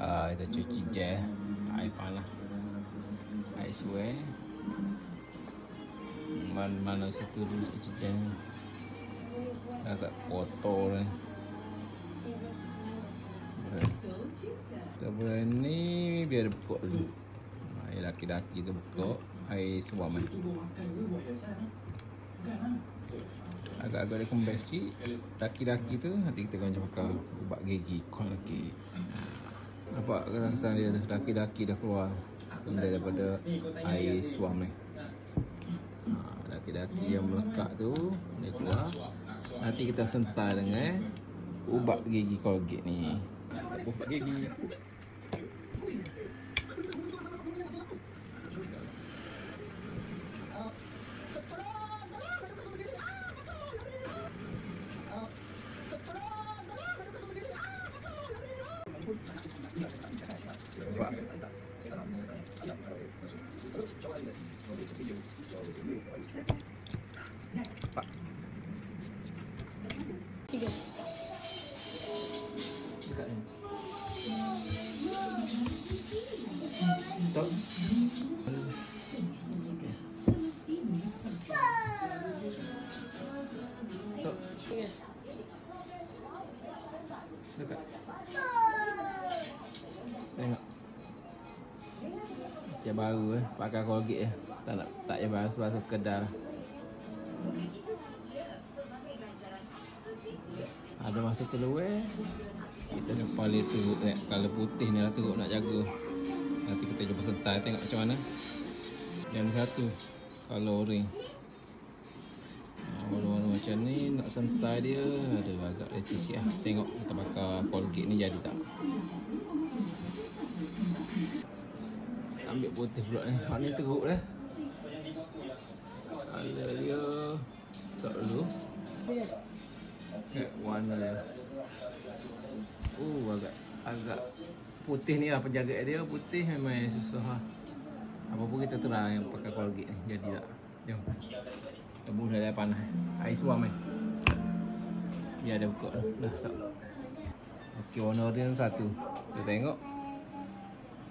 Kita cuci gel. Air panas, air suai. Mana situ dulu cuci gel. Agak kotor kan. Kita ni biar bekok dulu. Air laki-laki tu bekok. Air suam kan. Agak-agak dia kembali sikit. Laki-laki tu nanti kita akan pakai ubat gigi Colgate. Nampak kesan dia tu, laki-laki dah keluar kembali daripada air suam ni. Laki-laki yang melekat tu dia keluar. Nanti kita sentar dengan ubat gigi Colgate ni. Ubat gigi. Pak. 3. Stop. Stop. 3. Dekat. Tengok. Macam baru pakai Colgate tak payah basuh kedal. Ada masa keluar kita nampak dia teruk kalau putih ni lah teruk nak jaga. Nanti kita jumpa sentai tengok macam mana. Yang satu kalau orange. Warna-warna macam ni nak sentai dia ada agak leceh sikit lah. Tengok kita pakai Colgate ni jadi tak. Ambil putih pula ni. Hak ni teruk dah. Colour dia stop dulu. Warna dia. Agak putih ni lah penjaga dia. Putih memang susah lah. Apa pun kita try yang pakai Colgate ni. Jadi tak. Jom. Tebus dah panas. Air suam ni. Biar dia buka dah. Dah stop. Okey, warna dia satu. Kita tengok.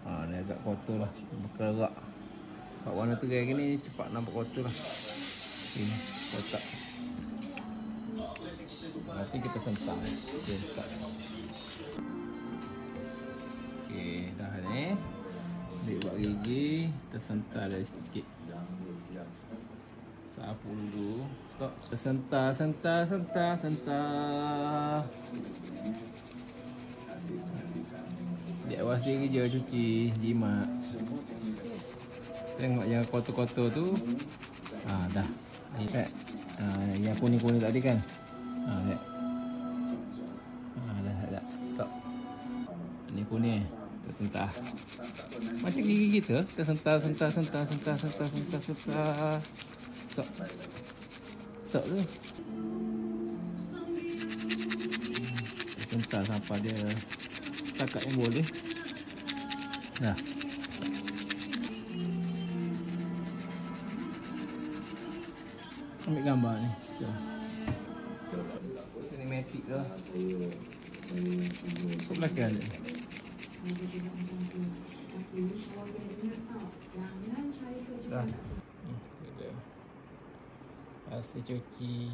Dia agak kotor lah. Berkerak. Kalau warna tu kayak gini cepat nampak kotor lah. Ini kotak. Nanti kita sentak. Okay, start. Okey, dah ni. Ambil buat gigi, kita sentar dia sikit-sikit. Sapu dulu. Stop. Kita sentar. Di awas diri je cuci, jimat. Tengok yang kotor-kotor tu. Dah. Lihat. Yang kuning-kuning tadi kan. Lihat. Dah. Stop. Ini kuning. Kita sentar. Macam gigi kita. Kita sentar. Stop tu. Kita sentar sampai dia setakat yang boleh. Dah. Ambil gambar ni. Cinematic lah. Kau belakang ni. Dah. Hasil cuci.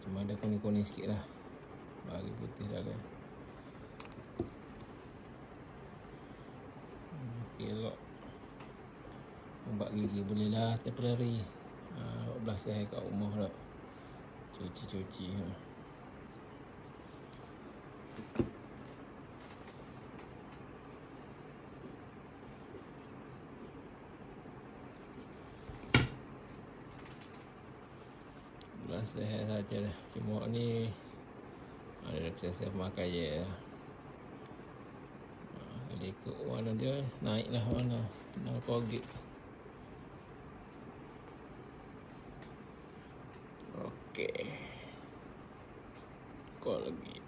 Cuma ada kuning-kuning sikit lah. Bagi putih dah ada. Elok. Ubat gigi boleh lah temporary. 12 hari kat rumah dah. Cuci. Sehat saja dah. Cuma ni ada saya makan je lah. Kalau ikut warna dia naik lah warna. Nak Colgate. Okey. Colgate.